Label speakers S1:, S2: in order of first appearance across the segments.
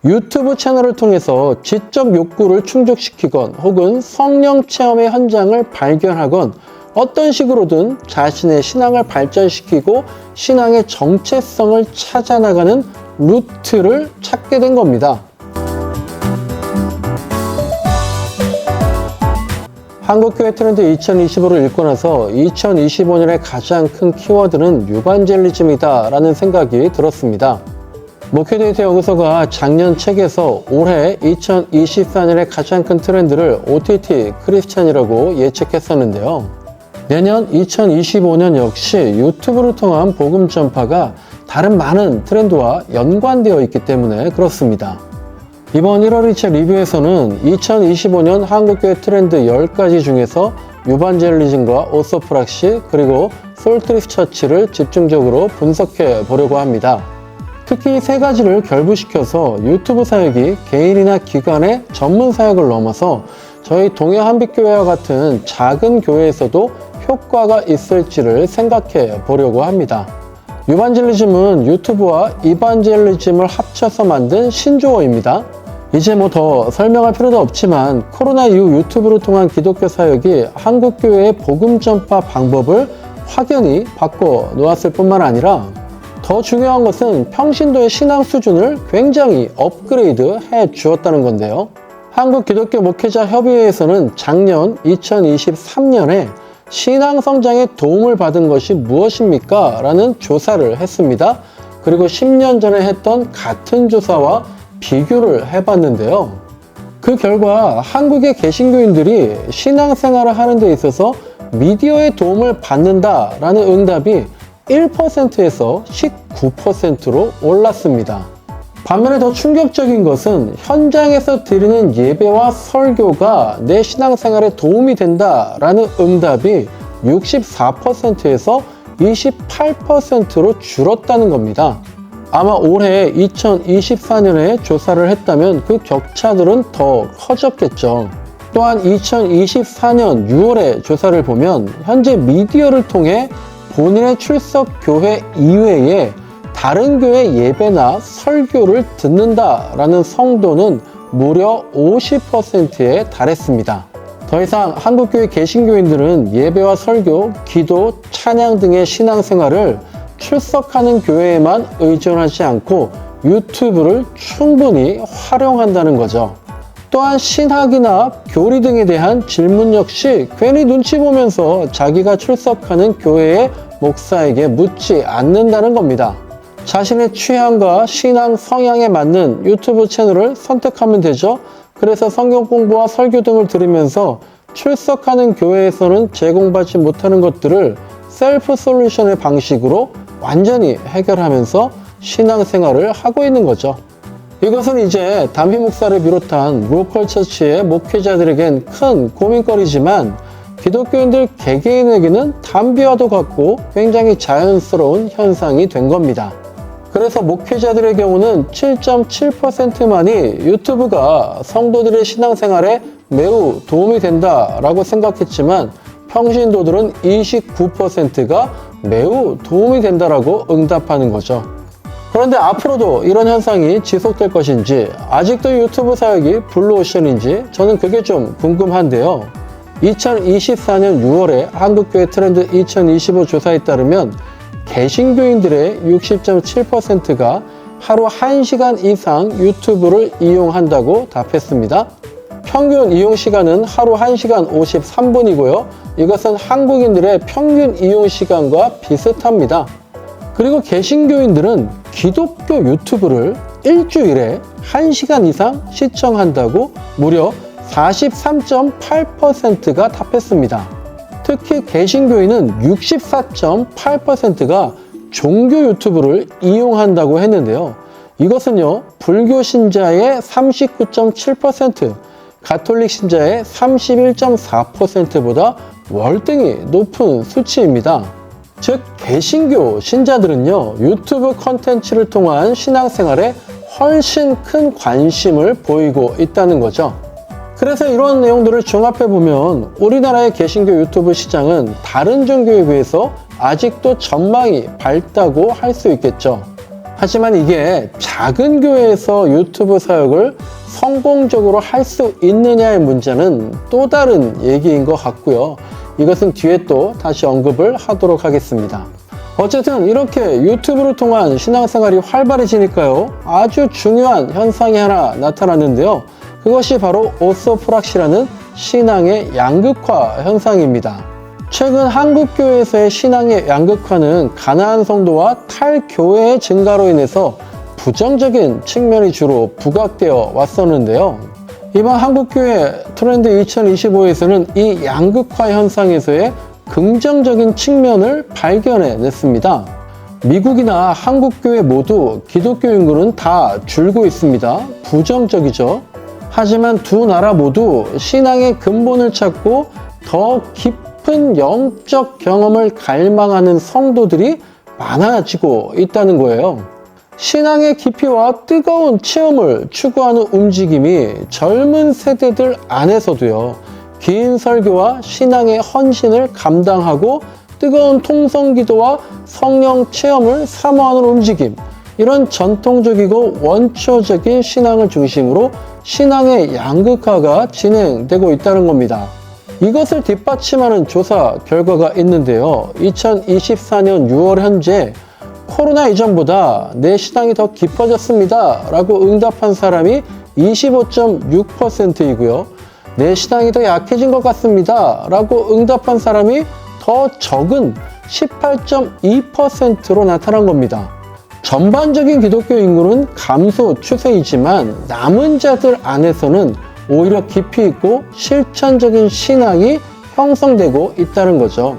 S1: 유튜브 채널을 통해서 지적 욕구를 충족시키건 혹은 성령 체험의 현장을 발견하건 어떤 식으로든 자신의 신앙을 발전시키고 신앙의 정체성을 찾아나가는 루트를 찾게 된 겁니다. 한국교회 트렌드 2025를 읽고 나서 2025년의 가장 큰 키워드는 유반젤리즘이다 라는 생각이 들었습니다. 목회데이트 연구소가 작년 책에서 올해 2024년의 가장 큰 트렌드를 OTT 크리스찬이라고 예측했었는데요. 내년 2025년 역시 유튜브를 통한 복음 전파가 다른 많은 트렌드와 연관되어 있기 때문에 그렇습니다. 이번 1월 2차 리뷰에서는 2025년 한국교회 트렌드 10가지 중에서 유반젤리즘과 오소프락시 그리고 솔트리스 처치를 집중적으로 분석해 보려고 합니다. 특히 세 가지를 결부시켜서 유튜브 사역이 개인이나 기관의 전문 사역을 넘어서 저희 동해 한빛교회와 같은 작은 교회에서도 효과가 있을지를 생각해 보려고 합니다. 유반젤리즘은 유튜브와 이반젤리즘을 합쳐서 만든 신조어입니다. 이제 뭐 더 설명할 필요도 없지만 코로나 이후 유튜브를 통한 기독교 사역이 한국교회의 복음 전파 방법을 확연히 바꿔 놓았을 뿐만 아니라 더 중요한 것은 평신도의 신앙 수준을 굉장히 업그레이드 해 주었다는 건데요. 한국기독교 목회자 협의회에서는 작년 2023년에 신앙 성장에 도움을 받은 것이 무엇입니까? 라는 조사를 했습니다. 그리고 10년 전에 했던 같은 조사와 비교를 해봤는데요. 그 결과 한국의 개신교인들이 신앙생활을 하는 데 있어서 미디어의 도움을 받는다라는 응답이 1%에서 19%로 올랐습니다. 반면에 더 충격적인 것은 현장에서 드리는 예배와 설교가 내 신앙생활에 도움이 된다라는 응답이 64%에서 28%로 줄었다는 겁니다. 아마 올해 2024년에 조사를 했다면 그 격차들은 더 커졌겠죠. 또한 2024년 6월에 조사를 보면 현재 미디어를 통해 본인의 출석 교회 이외에 다른 교회 예배나 설교를 듣는다라는 성도는 무려 50%에 달했습니다. 더 이상 한국교회 개신교인들은 예배와 설교, 기도, 찬양 등의 신앙생활을 출석하는 교회에만 의존하지 않고 유튜브를 충분히 활용한다는 거죠. 또한 신학이나 교리 등에 대한 질문 역시 괜히 눈치 보면서 자기가 출석하는 교회의 목사에게 묻지 않는다는 겁니다. 자신의 취향과 신앙 성향에 맞는 유튜브 채널을 선택하면 되죠. 그래서 성경 공부와 설교 등을 들으면서 출석하는 교회에서는 제공받지 못하는 것들을 셀프 솔루션의 방식으로 완전히 해결하면서 신앙생활을 하고 있는 거죠. 이것은 이제 담비 목사를 비롯한 로컬 처치의 목회자들에겐 큰 고민거리지만 기독교인들 개개인에게는 담비와도 같고 굉장히 자연스러운 현상이 된 겁니다. 그래서 목회자들의 경우는 7.7%만이 유튜브가 성도들의 신앙생활에 매우 도움이 된다라고 생각했지만 평신도들은 29%가 매우 도움이 된다라고 응답하는 거죠. 그런데 앞으로도 이런 현상이 지속될 것인지 아직도 유튜브 사역이 블루오션인지 저는 그게 좀 궁금한데요. 2024년 6월에 한국교회 트렌드 2025 조사에 따르면 개신교인들의 60.7%가 하루 1시간 이상 유튜브를 이용한다고 답했습니다. 평균 이용 시간은 하루 1시간 53분이고요. 이것은 한국인들의 평균 이용 시간과 비슷합니다. 그리고 개신교인들은 기독교 유튜브를 일주일에 1시간 이상 시청한다고 무려 43.8%가 답했습니다. 특히 개신교인은 64.8%가 종교 유튜브를 이용한다고 했는데요. 이것은요, 불교 신자의 39.7%, 가톨릭 신자의 31.4%보다 월등히 높은 수치입니다. 즉, 개신교 신자들은요, 유튜브 콘텐츠를 통한 신앙생활에 훨씬 큰 관심을 보이고 있다는 거죠. 그래서 이런 내용들을 종합해보면 우리나라의 개신교 유튜브 시장은 다른 종교에 비해서 아직도 전망이 밝다고 할 수 있겠죠. 하지만 이게 작은 교회에서 유튜브 사역을 성공적으로 할 수 있느냐의 문제는 또 다른 얘기인 것 같고요. 이것은 뒤에 또 다시 언급을 하도록 하겠습니다. 어쨌든 이렇게 유튜브를 통한 신앙생활이 활발해지니까요, 아주 중요한 현상이 하나 나타났는데요. 그것이 바로 오소프락시라는 신앙의 양극화 현상입니다. 최근 한국교회에서의 신앙의 양극화는 가나안 성도와 탈교회의 증가로 인해서 부정적인 측면이 주로 부각되어 왔었는데요. 이번 한국교회 트렌드 2025에서는 이 양극화 현상에서의 긍정적인 측면을 발견해냈습니다. 미국이나 한국교회 모두 기독교 인구는 다 줄고 있습니다. 부정적이죠. 하지만 두 나라 모두 신앙의 근본을 찾고 더 깊은 영적 경험을 갈망하는 성도들이 많아지고 있다는 거예요. 신앙의 깊이와 뜨거운 체험을 추구하는 움직임이 젊은 세대들 안에서도요, 긴 설교와 신앙의 헌신을 감당하고 뜨거운 통성기도와 성령 체험을 사모하는 움직임, 이런 전통적이고 원초적인 신앙을 중심으로 신앙의 양극화가 진행되고 있다는 겁니다. 이것을 뒷받침하는 조사 결과가 있는데요. 2024년 6월 현재 코로나 이전보다 내 신앙이 더 깊어졌습니다 라고 응답한 사람이 25.6%이고요. 내 신앙이 더 약해진 것 같습니다 라고 응답한 사람이 더 적은 18.2%로 나타난 겁니다. 전반적인 기독교 인구는 감소 추세이지만 남은 자들 안에서는 오히려 깊이 있고 실천적인 신앙이 형성되고 있다는 거죠.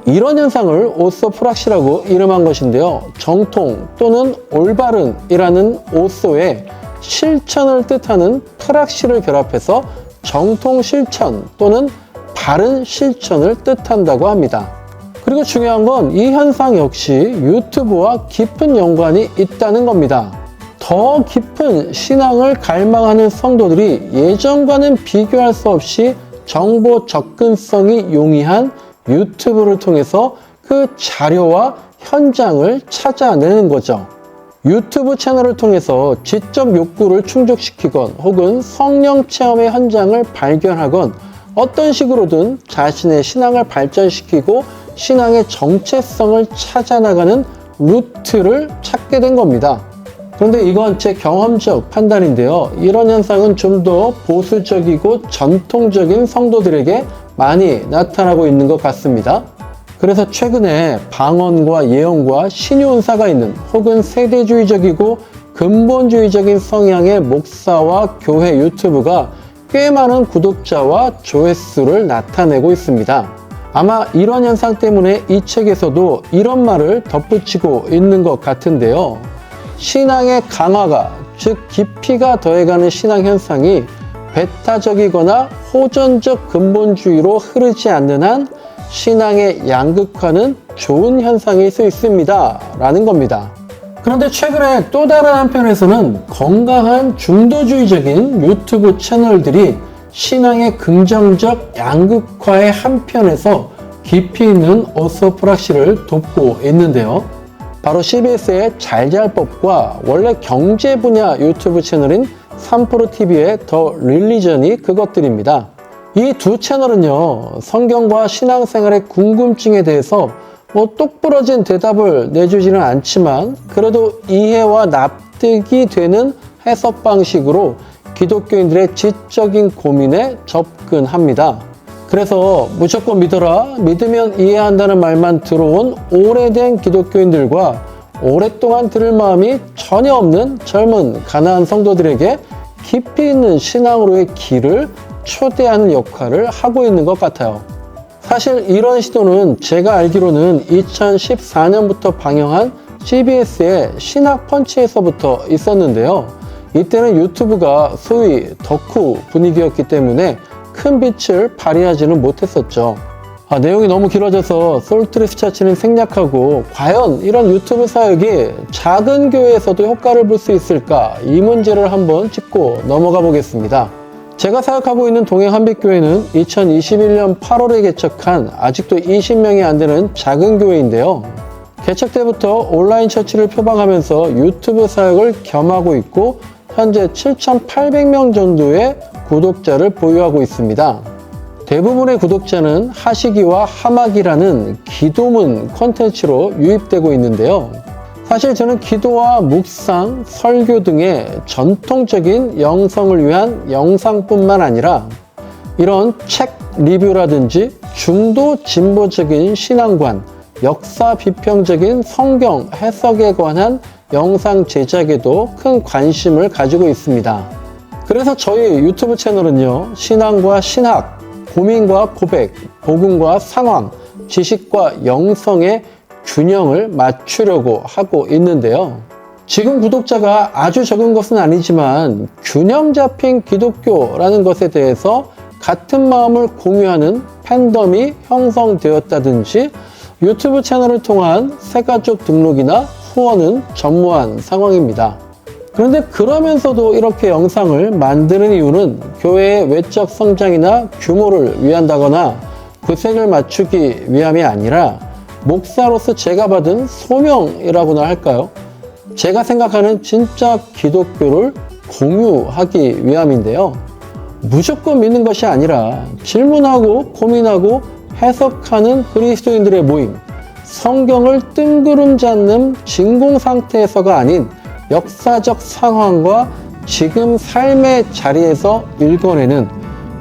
S1: 이런 현상을 오소프락시라고 이름한 것인데요. 정통 또는 올바른이라는 오소에 실천을 뜻하는 프락시를 결합해서 정통 실천 또는 바른 실천을 뜻한다고 합니다. 그리고 중요한 건 이 현상 역시 유튜브와 깊은 연관이 있다는 겁니다. 더 깊은 신앙을 갈망하는 성도들이 예전과는 비교할 수 없이 정보 접근성이 용이한 유튜브를 통해서 그 자료와 현장을 찾아내는 거죠. 유튜브 채널을 통해서 지적 욕구를 충족시키건 혹은 성령 체험의 현장을 발견하건 어떤 식으로든 자신의 신앙을 발전시키고 신앙의 정체성을 찾아나가는 루트를 찾게 된 겁니다. 그런데 이건 제 경험적 판단인데요. 이런 현상은 좀 더 보수적이고 전통적인 성도들에게 많이 나타나고 있는 것 같습니다. 그래서 최근에 방언과 예언과 신유은사가 있는 혹은 세대주의적이고 근본주의적인 성향의 목사와 교회 유튜브가 꽤 많은 구독자와 조회수를 나타내고 있습니다. 아마 이런 현상 때문에 이 책에서도 이런 말을 덧붙이고 있는 것 같은데요. 신앙의 강화가, 즉 깊이가 더해가는 신앙 현상이 배타적이거나 호전적 근본주의로 흐르지 않는 한 신앙의 양극화는 좋은 현상일 수 있습니다 라는 겁니다. 그런데 최근에 또 다른 한편에서는 건강한 중도주의적인 유튜브 채널들이 신앙의 긍정적 양극화의 한편에서 깊이 있는 오소프락시를 돕고 있는데요. 바로 CBS의 잘잘법과 원래 경제 분야 유튜브 채널인 3프로TV의 더 릴리전이 그것들입니다. 이 두 채널은요, 성경과 신앙생활의 궁금증에 대해서 똑부러진 대답을 내주지는 않지만 그래도 이해와 납득이 되는 해석 방식으로 기독교인들의 지적인 고민에 접근합니다. 그래서 무조건 믿어라, 믿으면 이해한다는 말만 들어온 오래된 기독교인들과 오랫동안 들을 마음이 전혀 없는 젊은 가나안 성도들에게 깊이 있는 신앙으로의 길을 초대하는 역할을 하고 있는 것 같아요. 사실 이런 시도는 제가 알기로는 2014년부터 방영한 CBS의 신학 펀치에서부터 있었는데요. 이때는 유튜브가 소위 덕후 분위기였기 때문에 큰 빛을 발휘하지는 못했었죠. 내용이 너무 길어져서 솔트리스 차치는 생략하고 과연 이런 유튜브 사역이 작은 교회에서도 효과를 볼 수 있을까? 이 문제를 한번 짚고 넘어가 보겠습니다. 제가 사역하고 있는 동해한빛교회는 2021년 8월에 개척한 아직도 20명이 안 되는 작은 교회인데요. 개척 때부터 온라인 처치를 표방하면서 유튜브 사역을 겸하고 있고 현재 7,800명 정도의 구독자를 보유하고 있습니다. 대부분의 구독자는 하시기와 하마기라는 기도문 콘텐츠로 유입되고 있는데요. 사실 저는 기도와 묵상, 설교 등의 전통적인 영성을 위한 영상뿐만 아니라 이런 책 리뷰라든지 중도 진보적인 신앙관, 역사 비평적인 성경 해석에 관한 영상 제작에도 큰 관심을 가지고 있습니다. 그래서 저희 유튜브 채널은요, 신앙과 신학, 고민과 고백, 복음과 상황, 지식과 영성의 균형을 맞추려고 하고 있는데요. 지금 구독자가 아주 적은 것은 아니지만 균형 잡힌 기독교라는 것에 대해서 같은 마음을 공유하는 팬덤이 형성되었다든지 유튜브 채널을 통한 새가족 등록이나 후원은 전무한 상황입니다. 그런데 그러면서도 이렇게 영상을 만드는 이유는 교회의 외적 성장이나 규모를 위한다거나 구색을 맞추기 위함이 아니라 목사로서 제가 받은 소명이라고나 할까요? 제가 생각하는 진짜 기독교를 공유하기 위함인데요. 무조건 믿는 것이 아니라 질문하고 고민하고 해석하는 그리스도인들의 모임, 성경을 뜬구름 잡는 진공 상태에서가 아닌 역사적 상황과 지금 삶의 자리에서 읽어내는,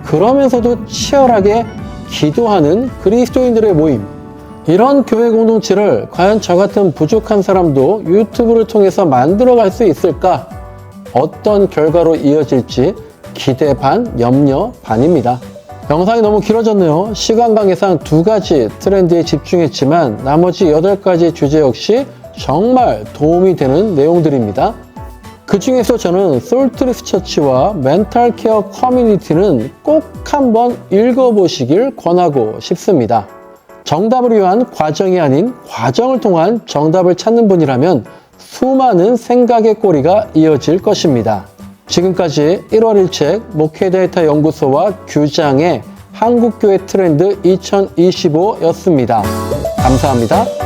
S1: 그러면서도 치열하게 기도하는 그리스도인들의 모임, 이런 교회 공동체를 과연 저 같은 부족한 사람도 유튜브를 통해서 만들어갈 수 있을까? 어떤 결과로 이어질지 기대 반, 염려 반입니다. 영상이 너무 길어졌네요. 시간 관계상 2가지 트렌드에 집중했지만 나머지 8가지 주제 역시 정말 도움이 되는 내용들입니다. 그 중에서 저는 솔트리스 처치와 멘탈 케어 커뮤니티는 꼭 한번 읽어보시길 권하고 싶습니다. 정답을 위한 과정이 아닌 과정을 통한 정답을 찾는 분이라면 수많은 생각의 꼬리가 이어질 것입니다. 지금까지 1월 1책 목회데이터 연구소와 규장의 한국교회 트렌드 2025였습니다. 감사합니다.